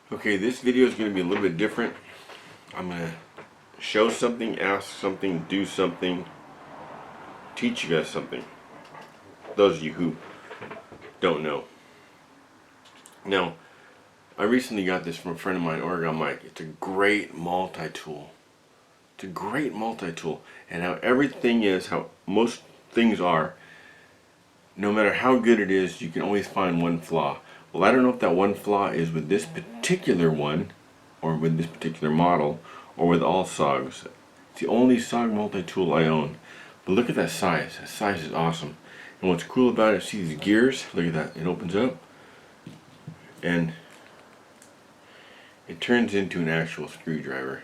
Okay, this video is going to be a little bit different. I'm going to show something, ask something, do something, teach you guys something. Those of you who don't know. Now, I recently got this from a friend of mine, Oregon Mike. It's a great multi-tool. It's a great multi-tool. And how everything is, how most things are, no matter how good it is, you can always find one flaw. Well, I don't know if that one flaw is with this particular one, or with this particular model, or with all SOGs. It's the only SOG multi-tool I own. But look at that size. That size is awesome. And what's cool about it, see these gears? Look at that. It opens up, and it turns into an actual screwdriver.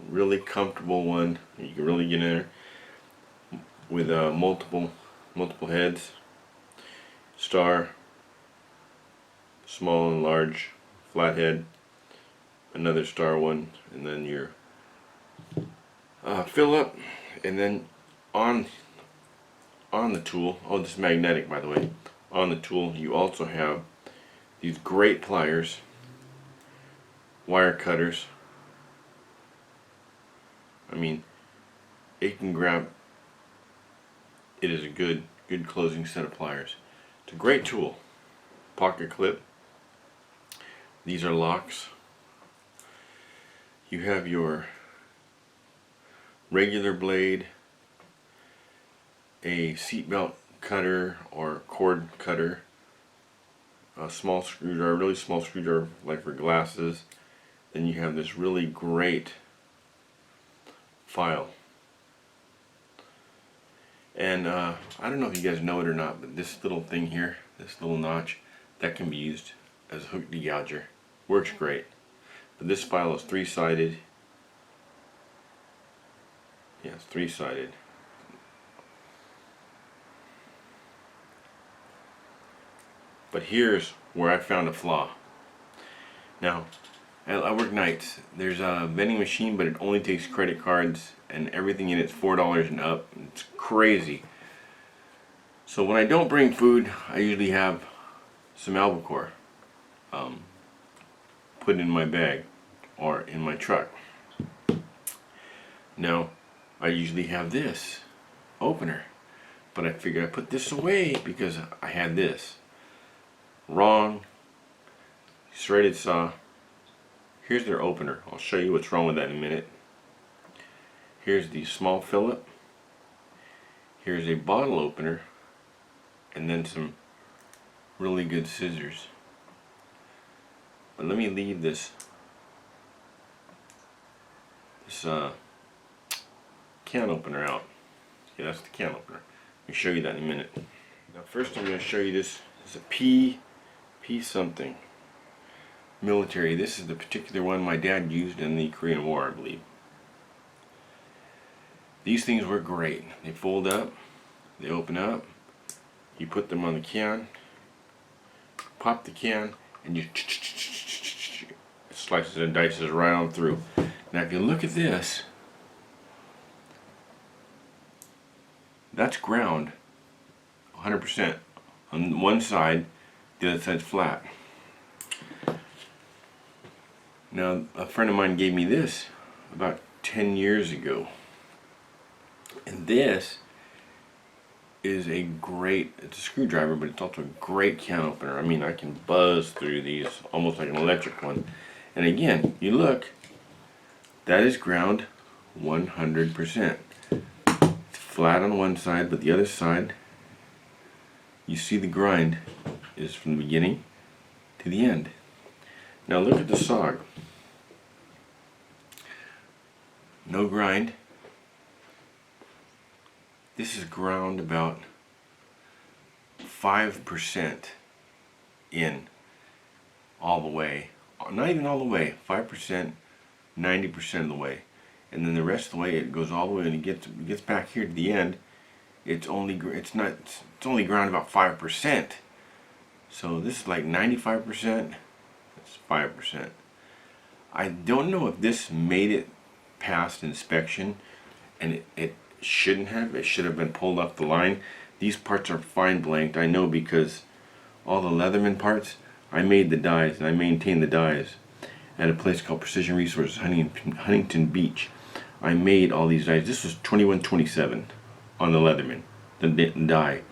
Really comfortable one. You can really get in there with multiple heads. Star, small and large, flathead, another star one, and then your fill up, and then on the tool, oh, this is magnetic, by the way. On the tool you also have these great pliers, wire cutters. I mean, it can grab. It is a good closing set of pliers. It's a great tool. Pocket clip. These are locks. You have your regular blade, a seatbelt cutter or cord cutter, a small screwdriver, really small screwdriver like for glasses. Then you have this really great file. And I don't know if you guys know it or not, but this little thing here, this little notch, that can be used as a hook degouger. Works great. But this file is three-sided. Yeah, it's three-sided. But here's where I found a flaw. Now, I work nights. There's a vending machine, but it only takes credit cards, and everything in it's $4 and up. It's crazy. So when I don't bring food, I usually have some albacore put in my bag or in my truck. Now, I usually have this opener, but I figured I put this away because I had this. Wrong. Serrated saw. Here's their opener. I'll show you what's wrong with that in a minute. Here's the small Phillip. Here's a bottle opener, and then some really good scissors. But let me leave this can opener out. Yeah, that's the can opener. Let me show you that in a minute. Now first I'm going to show you this. It's a P something. Military. This is the particular one my dad used in the Korean War, I believe. These things work great. They fold up, they open up, you put them on the can, pop the can, and you slices and dices right on through. Now if you look at this, that's ground 100% on one side, the other side's flat. Now a friend of mine gave me this about 10 years ago, and this is it's a screwdriver, but it's also a great can opener. I mean, I can buzz through these almost like an electric one. And again, you look, that is ground 100%. It's flat on one side, but the other side, you see the grind is from the beginning to the end. Now look at the SOG. No grind. This is ground about 5% in all the way. Not even all the way. 5%, 90% of the way. And then the rest of the way it goes all the way, and it gets back here to the end. It's only ground about 5%. So this is like 95%. That's 5%. I don't know if this made it past inspection, and it shouldn't have. It should have been pulled off the line. These parts are fine blanked. I know, because all the Leatherman parts, I made the dies and I maintain the dies at a place called Precision Resources, Huntington Beach. I made all these dies. This was 2127 on the Leatherman, the die.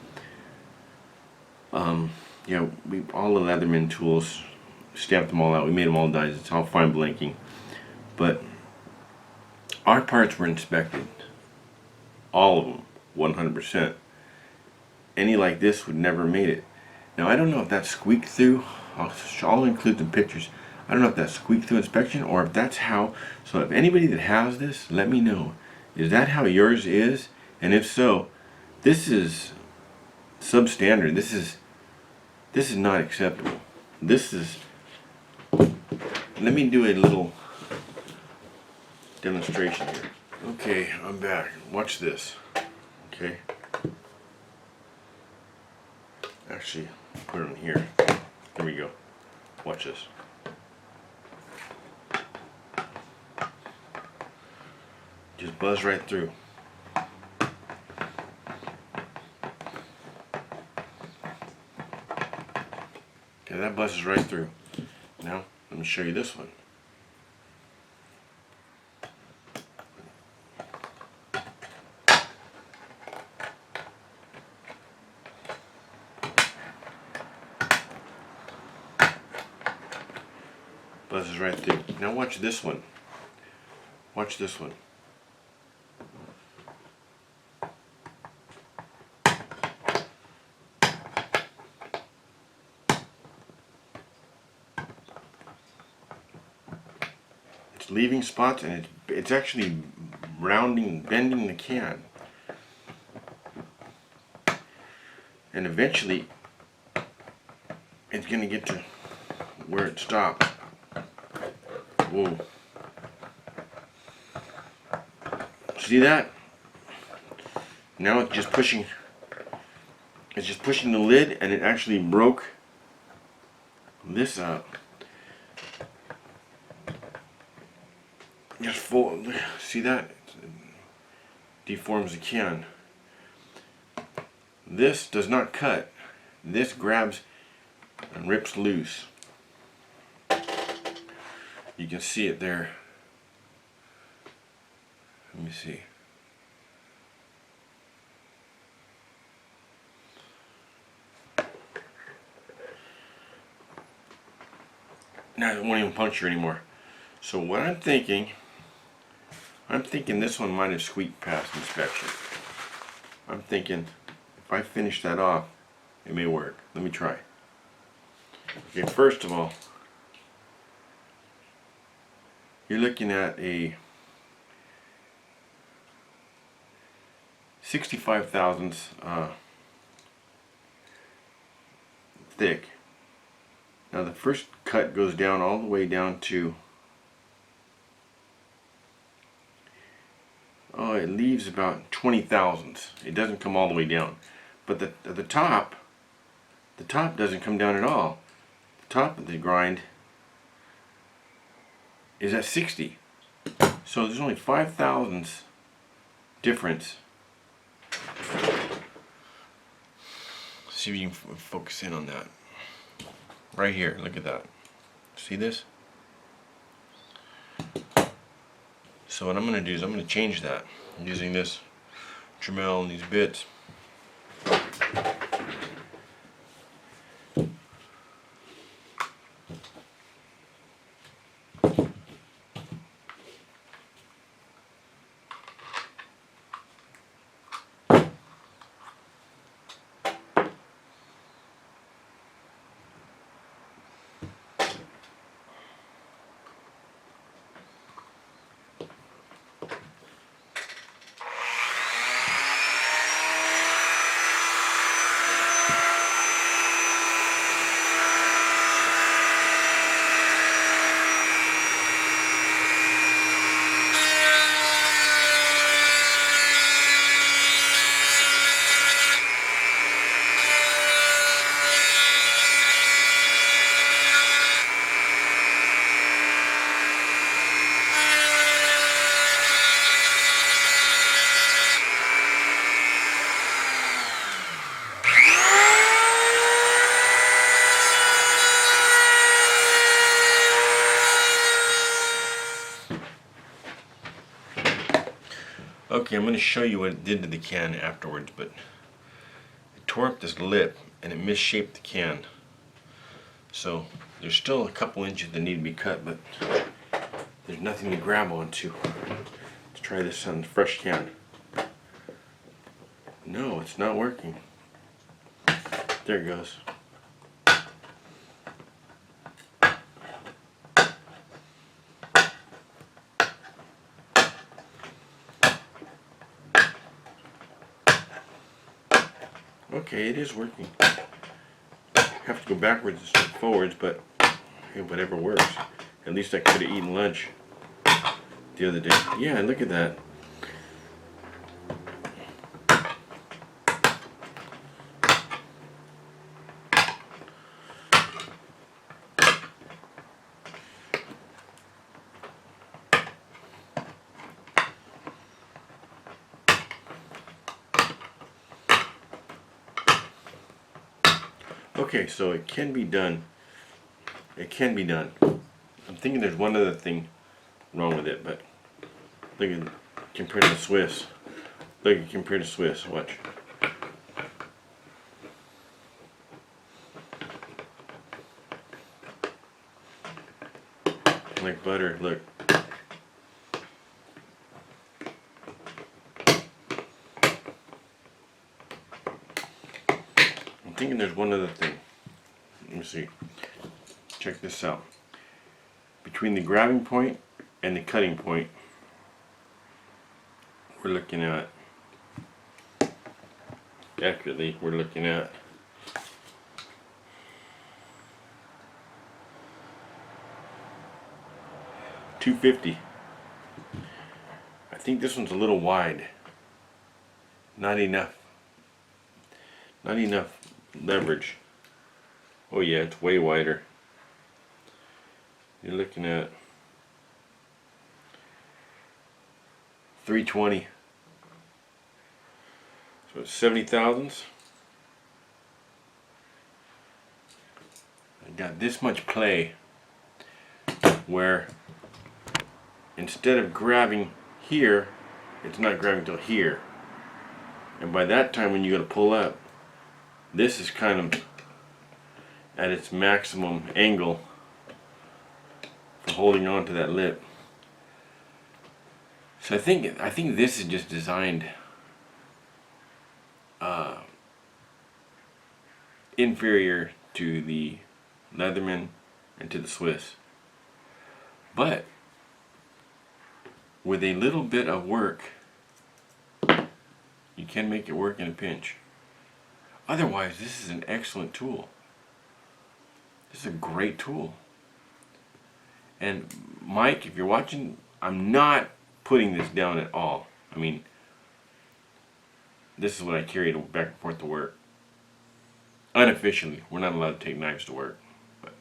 Yeah, we all the Leatherman tools, stamped them all out. We made them all dies. It's all fine blanking. But our parts were inspected, all of them, 100%. Any like this would never made it. Now I don't know if that squeaked through. I'll include some pictures. I don't know if that squeaked through inspection or if that's how. So if anybody that has this, let me know. Is that how yours is? And if so, this is substandard. This is not acceptable. This is. Let me do a little demonstration here. Okay, I'm back. Watch this. Okay. Actually, put it in here. Here we go. Watch this. Just buzz right through. Okay, that buzzes right through. Now, let me show you this one. Buzzes right through. Now watch this one. Watch this one. It's leaving spots and it's actually bending the can. And eventually it's going to get to where it stops. Whoa. See that? Now it's just pushing the lid and it actually broke this up. Just fold. See that? It deforms the can. This does not cut. This grabs and rips loose. You can see it there. Let me see. Now it won't even puncture anymore. So what I'm thinking this one might have squeaked past inspection. I'm thinking if I finish that off, it may work. Let me try. Okay, first of all, you're looking at a 65 thousandths thick. Now the first cut goes down all the way down to, it leaves about 20 thousandths. It doesn't come all the way down. But the top doesn't come down at all. The top of the grind is at 60. So there's only 5 thousandths difference. See if you can focus in on that. Right here, look at that. See this? So what I'm going to do is I'm going to change that using this Dremel and these bits. Okay, I'm going to show you what it did to the can afterwards, but it tore up this lip and it misshaped the can. So there's still a couple inches that need to be cut, but there's nothing to grab onto. Let's try this on the fresh can. No, it's not working. There it goes. Okay, it is working. Have to go backwards instead of forwards, but hey, whatever works. At least I could have eaten lunch the other day. Yeah, look at that. Okay, so it can be done. It can be done. I'm thinking there's one other thing wrong with it, but look at compared to the Swiss. Look at compared to Swiss. Watch. Like butter. Look. I'm thinking there's one other thing. Let me see. Check this out. Between the grabbing point and the cutting point, we're looking at, accurately, we're looking at 250. I think this one's a little wide. Not enough. Not enough leverage. Oh yeah, it's way wider. You're looking at 320. So it's 70 thousandths. I got this much play where instead of grabbing here, it's not grabbing till here. And by that time when you go to pull up, this is kind of at its maximum angle for holding on to that lip. So I think this is just designed inferior to the Leatherman and to the Swiss. But with a little bit of work, you can make it work in a pinch. Otherwise, this is an excellent tool. This is a great tool. And Mike, if you're watching, I'm not putting this down at all. I mean, this is what I carry back and forth to work. Unofficially, we're not allowed to take knives to work, but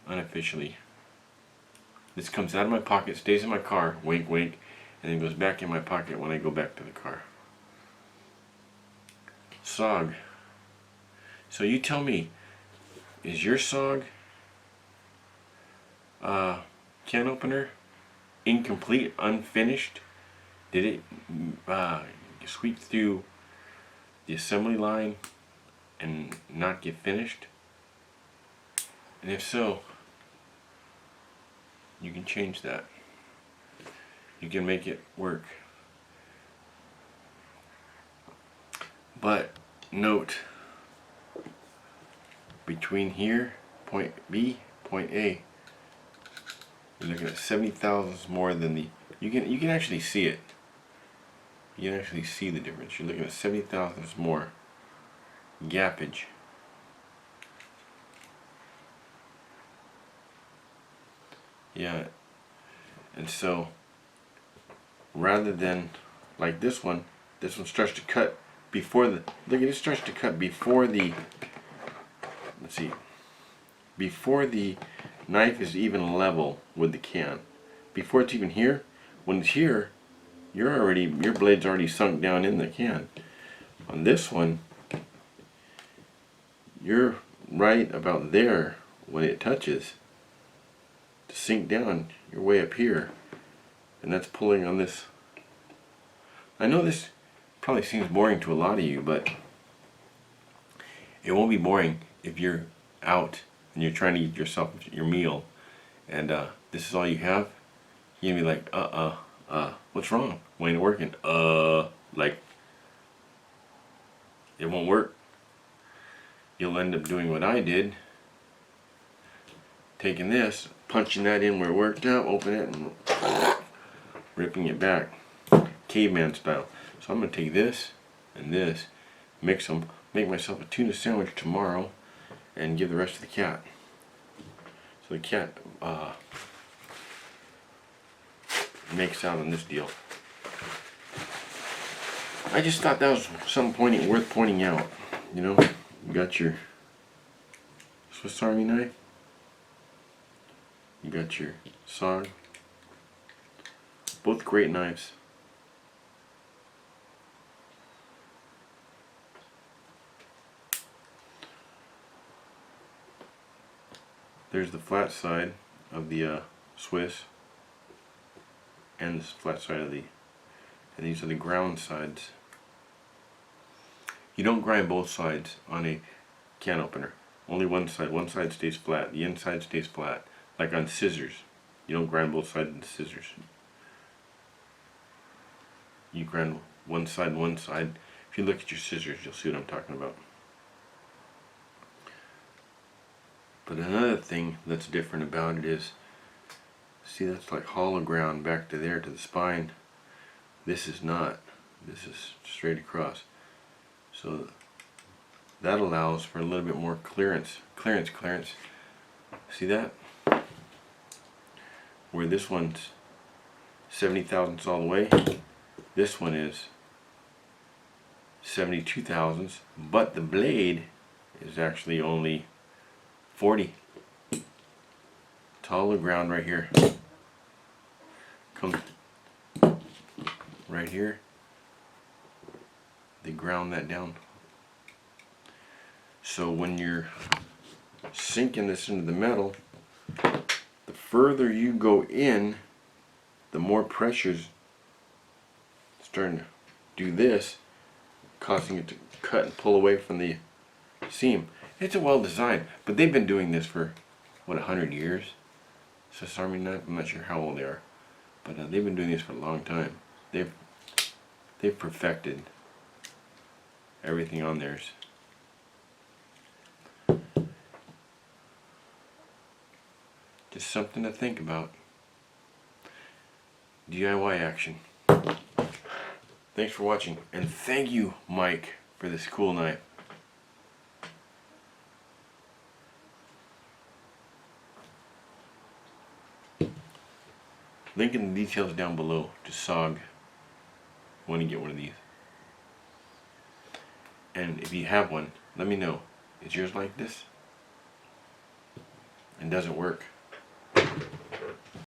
unofficially, this comes out of my pocket, stays in my car, wink wink, and then goes back in my pocket when I go back to the car. SOG. So you tell me, is your SOG can opener incomplete, unfinished? Did it sweep through the assembly line and not get finished? And if so, you can change that. You can make it work. But note, between here, point B, point A, you're looking at 70 thousandths more than the. You can actually see it. You can actually see the difference. You're looking at 70 thousandths more gappage. Yeah, and so rather than like this one starts to cut before the. Look at it, starts to cut before the. Let's see. Before the knife is even level with the can, before it's even here. When it's here, your blade's already sunk down in the can. On this one, you're right about there when it touches to sink down. You're way up here, and that's pulling on this I know this probably seems boring to a lot of you, but it won't be boring if you're out and you're trying to eat yourself your meal, and this is all you have. You're gonna be like, what's wrong? Why ain't it working? Like, it won't work. You'll end up doing what I did, taking this, punching that in where it worked out, open it, and ripping it back, caveman style. So I'm gonna take this and this, mix them, make myself a tuna sandwich tomorrow, and give the rest to the cat. So the cat makes out on this deal. I just thought that was something worth pointing out. You know, you got your Swiss Army knife, you got your SOG, both great knives. There's the flat side of the Swiss, and this flat side of and these are the ground sides. You don't grind both sides on a can opener. Only one side stays flat, the inside stays flat. Like on scissors, you don't grind both sides with scissors. You grind one side and one side. If you look at your scissors, you'll see what I'm talking about. But another thing that's different about it is, see, that's like hollow ground back to there to the spine. This is not. This is straight across. So that allows for a little bit more clearance. See that? Where this one's 70 thousandths all the way, this one is 72 thousandths, but the blade is actually only 40. Taller ground right here. Comes right here. They ground that down. So when you're sinking this into the metal, the further you go in, the more pressure's starting to do this, causing it to cut and pull away from the seam. It's a well designed, but they've been doing this for what, 100 years? Swiss Army knife. I'm not sure how old they are, but they've been doing this for a long time. They've perfected everything on theirs. Just something to think about. DIY action. Thanks for watching, and thank you, Mike, for this cool knife. Link in the details down below to SOG. Want to get one of these. And if you have one, let me know. Is yours like this? And does it work?